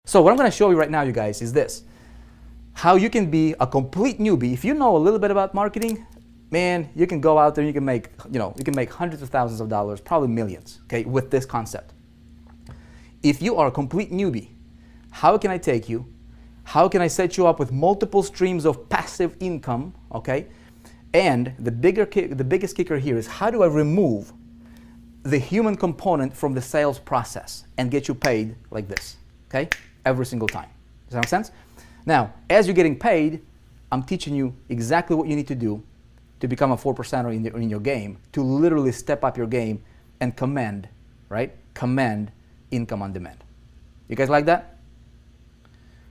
So what I'm going to show you right now, you guys, is this. How you can be a complete newbie. If you know a little bit about marketing, man, you can go out there and you can make, you can make hundreds of thousands of dollars, probably millions, okay, with this concept. If you are a complete newbie, how can I take you? How can I set you up with multiple streams of passive income, okay? And the biggest kicker here is, how do I remove the human component from the sales process and get you paid like this, okay? Every single time. Does that make sense? Now, as you're getting paid, I'm teaching you exactly what you need to do to become a 4%er in your game, to literally step up your game and command, right? Command income on demand. You guys like that?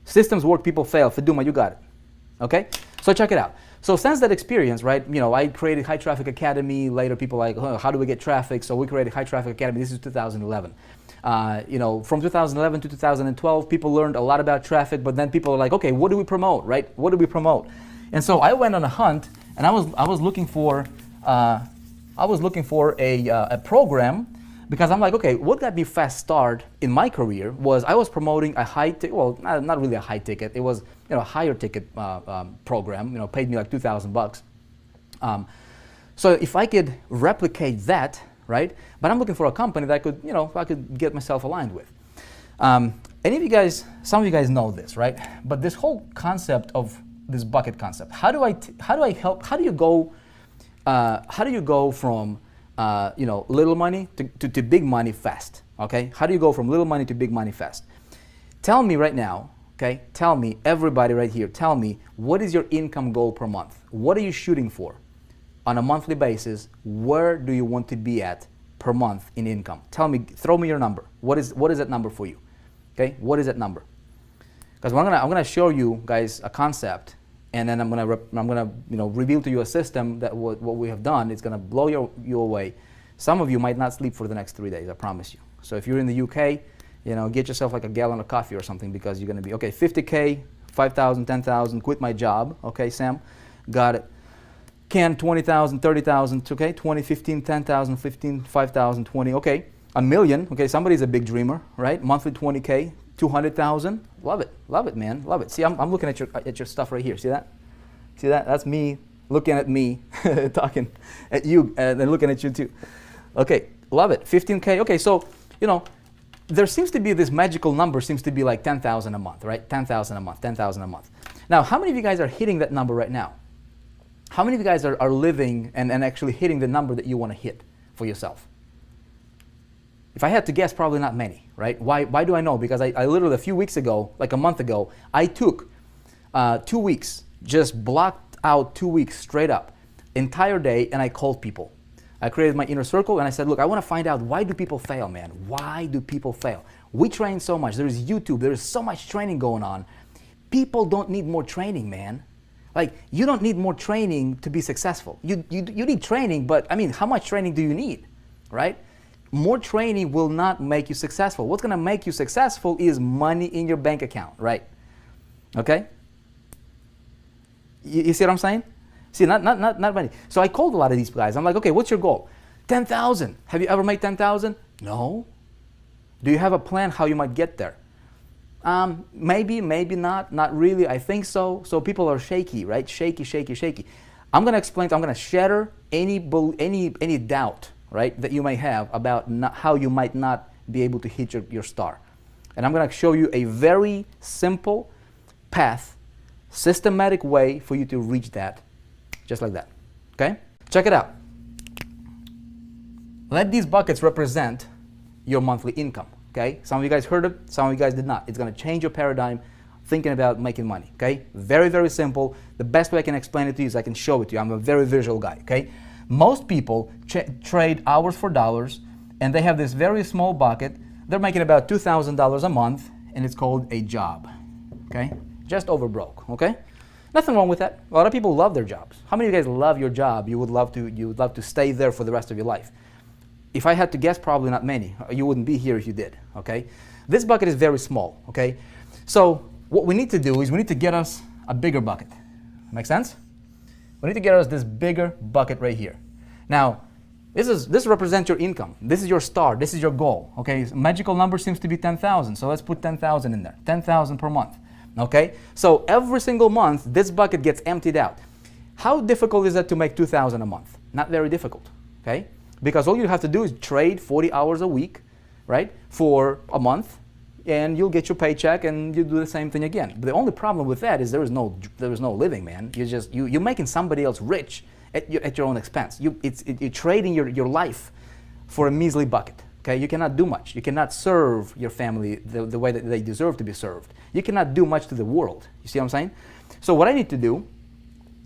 Systems work, people fail. Feduma, you got it. Okay? So check it out. So since that experience, right, I created High Traffic Academy. Later people like, oh, how do we get traffic? So we created High Traffic Academy. This is 2011. From 2011 to 2012, people learned a lot about traffic, but then people are like, okay, what do we promote, right? What do we promote? And so I went on a hunt, and I was looking for a program, because I'm like, okay, what got me fast start in my career was I was promoting a high ticket, well, not really a high ticket, it was a higher ticket program, paid me like $2,000. So if I could replicate that, right? But I'm looking for a company that I could, I could get myself aligned with. Any of you guys, some of you guys know this, right? But this whole concept of this bucket concept, how do you go from little money to big money fast? Okay, how do you go from little money to big money fast? Tell me right now, okay? Tell me, everybody right here, tell me, what is your income goal per month? What are you shooting for on a monthly basis? Where do you want to be at per month in income? Tell me, throw me your number. What is that number for you? Okay, what is that number? Because I'm gonna show you guys a concept, and then I'm gonna reveal to you a system that what we have done is gonna blow you away. Some of you might not sleep for the next 3 days, I promise you. So if you're in the UK, get yourself like a gallon of coffee or something, because you're gonna be, okay, 50K, 5,000, 10,000, quit my job, okay, Sam, got it. Can 20,000, 30,000, okay, 20, 15, 10,000, 15, 5,000, 20, okay, a million, okay, somebody's a big dreamer, right? Monthly 20K, 200,000, love it, man, love it. See, I'm looking at your stuff right here. See that? See that? That's me looking at me, talking at you, and then looking at you too. Okay, love it. 15K. Okay, so there seems to be this magical number, seems to be like 10,000 a month, right? 10,000 a month, 10,000 a month. Now, how many of you guys are hitting that number right now? How many of you guys are living and actually hitting the number that you want to hit for yourself? If I had to guess, probably not many, right? Why do I know? Because I literally a few weeks ago, like a month ago, I took 2 weeks, just blocked out 2 weeks straight up, entire day, and I called people. I created my inner circle, and I said, look, I want to find out, why do people fail, man? Why do people fail? We train so much. There's YouTube. There's so much training going on. People don't need more training, man. Like, you don't need more training to be successful. You need training, but I mean, how much training do you need, right? More training will not make you successful. What's going to make you successful is money in your bank account, right? Okay? You see what I'm saying? See, not money. So I called a lot of these guys. I'm like, okay, what's your goal? 10,000. Have you ever made 10,000? No. Do you have a plan how you might get there? Maybe not. Not really. I think so. So people are shaky, right? Shaky. I'm going to explain. I'm going to shatter any doubt, right, that you may have about how you might not be able to hit your star. And I'm going to show you a very simple path, systematic way for you to reach that, just like that. Okay? Check it out. Let these buckets represent your monthly income. Okay? Some of you guys heard it, some of you guys did not. It's going to change your paradigm thinking about making money. Okay? Very, very simple. The best way I can explain it to you is I can show it to you. I'm a very visual guy. Okay? Most people trade hours for dollars, and they have this very small bucket. They're making about $2,000 a month, and it's called a job. Okay? Just over broke. Okay? Nothing wrong with that. A lot of people love their jobs. How many of you guys love your job? You would love to stay there for the rest of your life. If I had to guess, probably not many. You wouldn't be here if you did. Okay? This bucket is very small. Okay? So what we need to do is we need to get us a bigger bucket. Make sense? We need to get us this bigger bucket right here. Now, This represents your income. This is your star. This is your goal. Okay, so magical number seems to be 10,000. So let's put 10,000 in there. 10,000 per month. Okay, so every single month this bucket gets emptied out. How difficult is that to make 2,000 a month? Not very difficult. Okay, because all you have to do is trade 40 hours a week, right, for a month, and you'll get your paycheck and you do the same thing again. But the only problem with that is there is no living, man. You're making somebody else rich at your own expense. You're trading your life for a measly bucket. Okay, you cannot do much. You cannot serve your family the way that they deserve to be served. You cannot do much to the world. You see what I'm saying? So what I need to do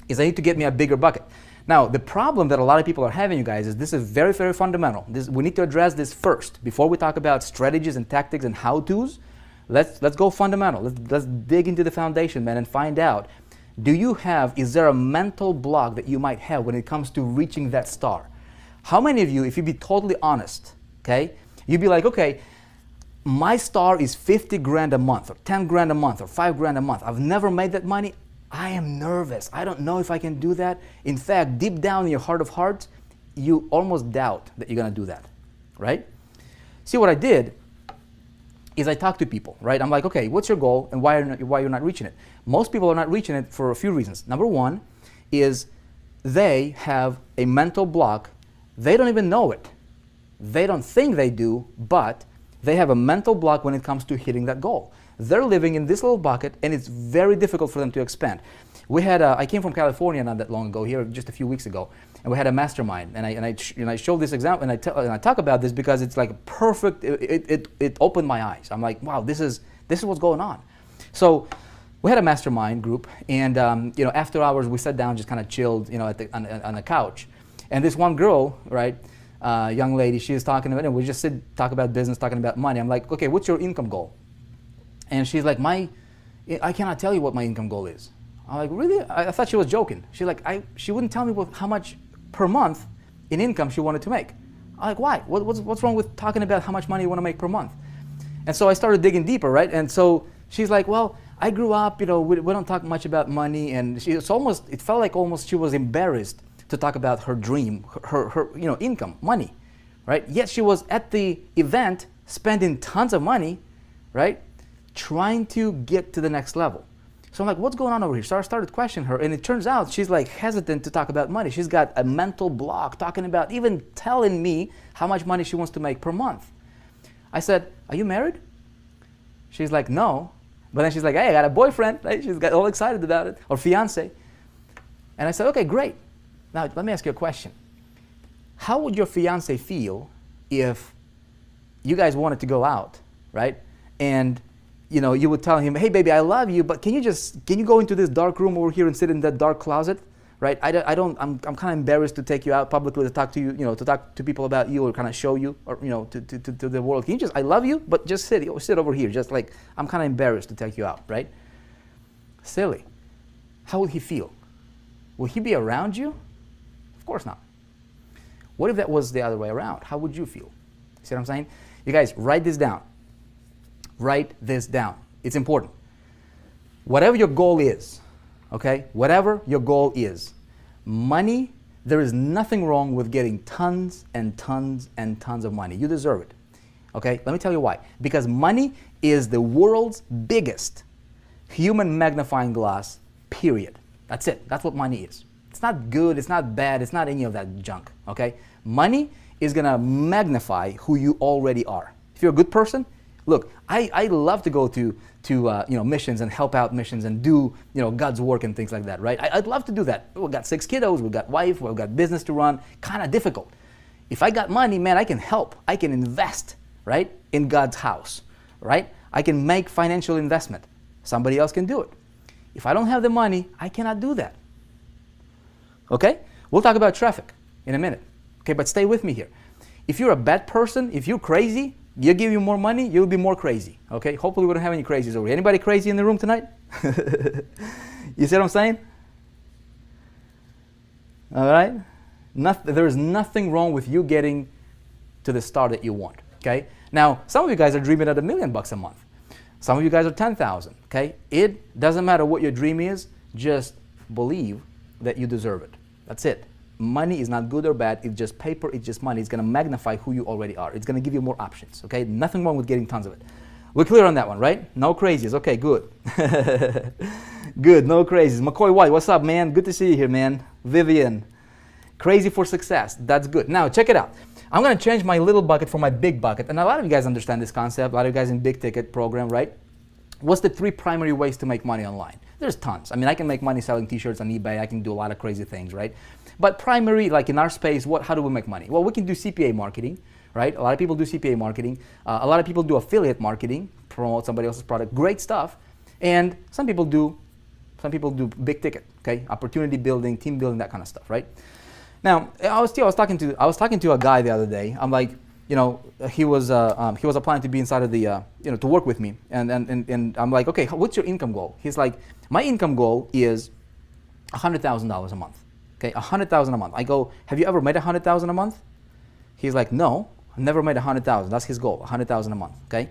is I need to get me a bigger bucket. Now, the problem that a lot of people are having, you guys, is this is very, very fundamental. We need to address this first. Before we talk about strategies and tactics and how-tos, let's go fundamental. Let's dig into the foundation, man, and find out, is there a mental block that you might have when it comes to reaching that star? How many of you, if you be totally honest, okay, you'd be like, okay, my star is 50 grand a month, or 10 grand a month, or 5 grand a month. I've never made that money. I am nervous. I don't know if I can do that. In fact, deep down in your heart of hearts, you almost doubt that you're going to do that, right? See, what I did is I talked to people, right? I'm like, okay, what's your goal and why you're not reaching it? Most people are not reaching it for a few reasons. Number one is they have a mental block. They don't even know it. They don't think they do, but they have a mental block when it comes to hitting that goal. They're living in this little bucket, and it's very difficult for them to expand. I came from California not that long ago, here just a few weeks ago, and we had a mastermind, and I showed this example, and I talk about this because it's like perfect. It opened my eyes. I'm like, wow, this is what's going on. So we had a mastermind group, and after hours we sat down, just kind of chilled, on the couch, and this one girl, right, young lady, she was talking about it, and we just talk about business, talking about money. I'm like, okay, what's your income goal? And she's like, I cannot tell you what my income goal is. I'm like, really? I thought she was joking. She's like, she wouldn't tell me how much per month in income she wanted to make. I'm like, why? What's wrong with talking about how much money you want to make per month? And so I started digging deeper, right? And so she's like, well, I grew up, we don't talk much about money. And it felt like almost she was embarrassed to talk about her dream, her income, money, right? Yet she was at the event spending tons of money, right? Trying to get to the next level. So I'm like, what's going on over here? So I started questioning her, and it turns out she's like hesitant to talk about money. She's got a mental block talking about even telling me how much money she wants to make per month. I said, are you married? She's like, no. But then she's like, hey, I got a boyfriend, right? She's got all excited about it, or fiance. And I said, okay, great. Now, let me ask you a question. How would your fiance feel if you guys wanted to go out, right? And you would tell him, hey, baby, I love you, but can you go into this dark room over here and sit in that dark closet, right? I'm kind of embarrassed to take you out publicly to talk to you, to talk to people about you or kind of show you, or, to the world. Can you I love you, but just sit over here. Just like, I'm kind of embarrassed to take you out, right? Silly. How would he feel? Will he be around you? Of course not. What if that was the other way around? How would you feel? See what I'm saying? You guys, write this down. Write this down. It's important. Whatever your goal is, okay? Whatever your goal is, money, there is nothing wrong with getting tons and tons and tons of money. You deserve it, okay? Let me tell you why. Because money is the world's biggest human magnifying glass, period. That's it. That's what money is. It's not good, it's not bad, it's not any of that junk, okay? Money is gonna magnify who you already are. If you're a good person, look, I love to go to missions and help out missions and do God's work and things like that, right? I'd love to do that. We've got 6 kiddos, we've got wife, we've got business to run. Kind of difficult. If I got money, man, I can help. I can invest, right, in God's house, right? I can make financial investment. Somebody else can do it. If I don't have the money, I cannot do that. Okay? We'll talk about traffic in a minute. Okay, but stay with me here. If you're a bad person, if you're crazy, you give you more money, you'll be more crazy. Okay? Hopefully we don't have any crazies over here. Anybody crazy in the room tonight? You see what I'm saying? All right? There is nothing wrong with you getting to the star that you want. Okay? Now, some of you guys are dreaming at $1 million a month. Some of you guys are 10,000. Okay? It doesn't matter what your dream is. Just believe that you deserve it. That's it. Money is not good or bad. It's just paper. It's just money. It's going to magnify who you already are. It's going to give you more options. Okay, nothing wrong with getting tons of it. We're clear on that one, right? No crazies. Okay, good. Good, no crazies. McCoy White, what's up, man? Good to see you here, man. Vivian, crazy for success. That's good. Now, check it out. I'm going to change my little bucket for my big bucket. And a lot of you guys understand this concept. A lot of you guys in big ticket program, right? What's the 3 primary ways to make money online? There's tons. I mean, I can make money selling t-shirts on eBay. I can do a lot of crazy things, right? But primary, like in our space, how do we make money? Well, we can do CPA marketing, right? A lot of people do CPA marketing. A lot of people do affiliate marketing, promote somebody else's product. Great stuff. And some people do big ticket, okay? Opportunity building, team building, that kind of stuff, right? Now, I was talking to a guy the other day. I'm like, you know, he was applying to be inside of the, you know, to work with me. And I'm like, okay, what's your income goal? He's like, my income goal is $100,000 a month. Okay, $100,000 a month. I go, have you ever made $100,000 a month? He's like, no, I've never made $100,000. That's his goal, $100,000 a month. Okay.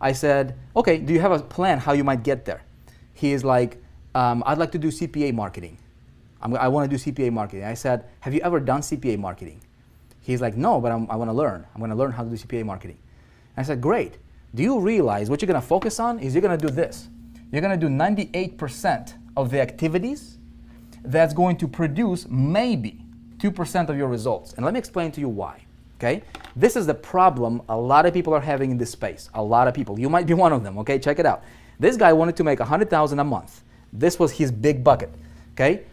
I said, okay, do you have a plan how you might get there? He is like, I'd like to do CPA marketing. I want to do CPA marketing. I said, have you ever done CPA marketing? He's like, no, but I want to learn. I'm going to learn how to do CPA marketing. And I said, great. Do you realize what you're going to focus on is you're going to do this. You're going to do 98% of the activities that's going to produce maybe 2% of your results. And let me explain to you why. Okay? This is the problem a lot of people are having in this space. A lot of people. You might be one of them. Okay? Check it out. This guy wanted to make $100,000 a month. This was his big bucket. Okay?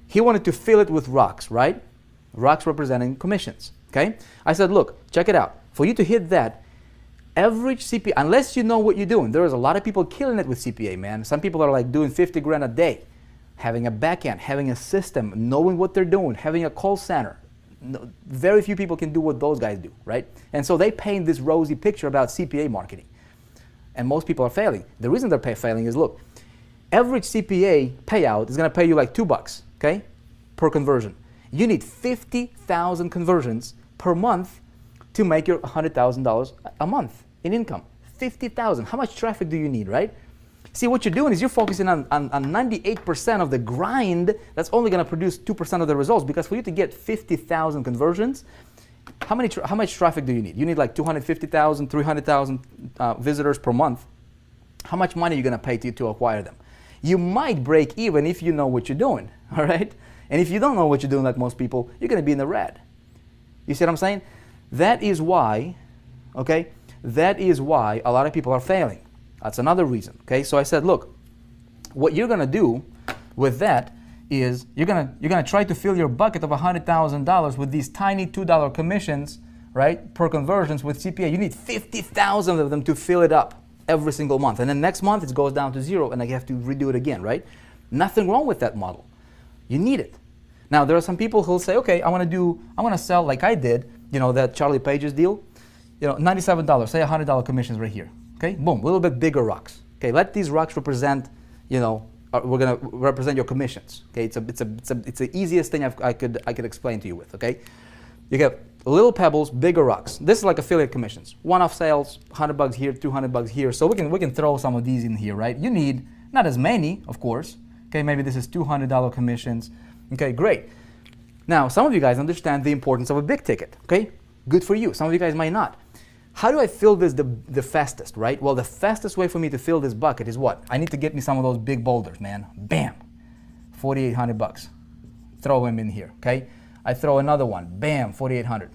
He wanted to fill it with rocks, right? Rocks representing commissions. Okay? I said, look, check it out. For you to hit that, average CPA, unless you know what you're doing, there is a lot of people killing it with CPA, man. Some people are like doing 50 grand a day, having a back end, having a system, knowing what they're doing, having a call center. No, very few people can do what those guys do, right? And so they paint this rosy picture about CPA marketing. And most people are failing. The reason they're failing is, look, average CPA payout is going to pay you like $2, okay, per conversion. You need 50,000 conversions per month to make your $100,000 a month in income. 50,000. How much traffic do you need, right? See, what you're doing is you're focusing on 98% of the grind that's only going to produce 2% of the results, because for you to get 50,000 conversions, how much traffic do you need? You need like 250,000, 300,000 visitors per month. How much money are you going to pay to acquire them? You might break even if you know what you're doing, all right? And if you don't know what you're doing, like most people, you're going to be in the red. You see what I'm saying? That is why, okay, that is why a lot of people are failing. That's another reason, okay? So I said, look, what you're going to do with that is you're gonna try to fill your bucket of $100,000 with these tiny $2 commissions, right, per conversions with CPA. You need 50,000 of them to fill it up every single month. And then next month it goes down to 0 and I have to redo it again, right? Nothing wrong with that model. You need it. Now, there are some people who'll say, okay, I want to sell like I did, you know, that Charlie Page's deal, you know, $97, say $100 commissions right here. Okay, boom, a little bit bigger rocks. Okay, let these rocks represent, you know, we're gonna represent your commissions. Okay, it's the easiest thing I could explain to you with. Okay, you get little pebbles, bigger rocks. This is like affiliate commissions. One-off sales, $100 here, $200 here. So we can throw some of these in here, right? You need not as many, of course. Okay, maybe this is $200 commissions. Okay, great. Now, some of you guys understand the importance of a big ticket. Okay, good for you. Some of you guys might not. How do I fill this the fastest, right? Well, the fastest way for me to fill this bucket is what? I need to get me some of those big boulders, man. Bam, $4,800. Throw them in here, okay? I throw another one, bam, $4,800.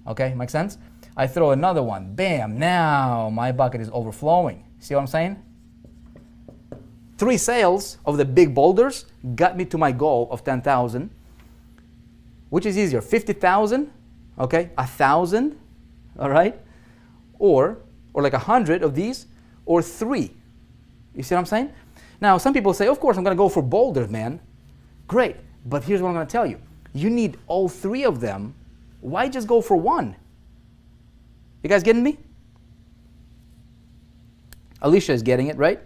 Okay, make sense? I throw another one, bam, now my bucket is overflowing. See what I'm saying? 3 sales of the big boulders got me to my goal of 10,000. Which is easier, 50,000, okay, 1,000, all right, or like 100 of these, or 3. You see what I'm saying? Now, some people say, of course, I'm going to go for boulders, man. Great, but here's what I'm going to tell you. You need all 3 of them. Why just go for 1? You guys getting me? Alicia is getting it, right?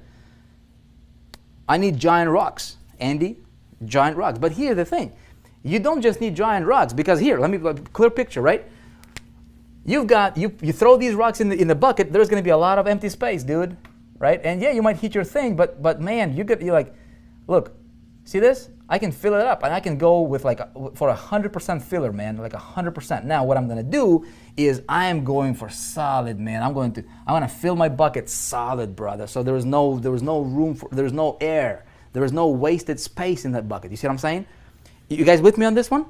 I need giant rocks. Andy, giant rocks. But here's the thing. You don't just need giant rocks, because here, let me clear picture, right? You throw these rocks in the bucket, there's going to be a lot of empty space, dude, right? And yeah, you might hit your thing, but man, you're like, look, See this? I can fill it up, and I can go with like for 100% filler, man, like 100%. Now what I'm gonna do is I am going for solid, man. I'm gonna fill my bucket solid, brother. So there is no room for, there's no air, there is no wasted space in that bucket. You see what I'm saying? You guys with me on this one?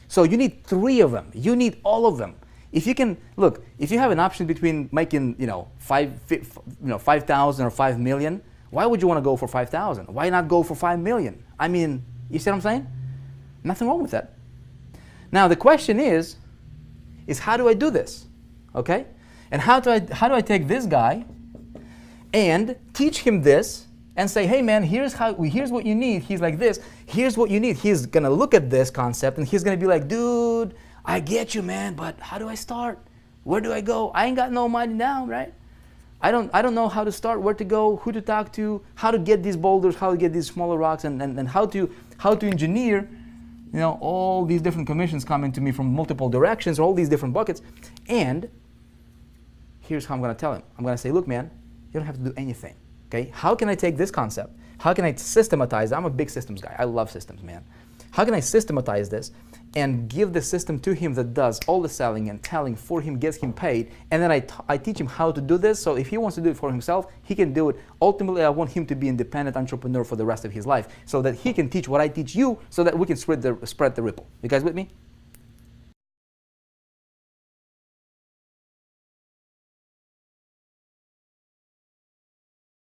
So you need 3 of them. You need all of them. If you can look, if you have an option between making 5,000 or 5 million, why would you want to go for 5,000? Why not go for 5 million? I mean, you see what I'm saying? Nothing wrong with that. Now the question is how do I do this? Okay? And how do I take this guy and teach him this and say, hey man, here's what you need. He's like this. Here's what you need. He's gonna look at this concept and he's gonna be like, dude, I get you, man, but how do I start? Where do I go? I ain't got no money now, right? I don't know how to start, where to go, who to talk to, how to get these boulders, how to get these smaller rocks, and how to engineer, all these different commissions coming to me from multiple directions, all these different buckets. And here's how I'm gonna tell him. I'm gonna say, look, man, you don't have to do anything. Okay? How can I take this concept? How can I systematize it? I'm a big systems guy. I love systems, man. How can I systematize this and give the system to him that does all the selling and telling for him, gets him paid, and then I teach him how to do this, so if he wants to do it for himself, he can do it. Ultimately, I want him to be an independent entrepreneur for the rest of his life, so that he can teach what I teach you, so that we can spread the ripple. You guys with me?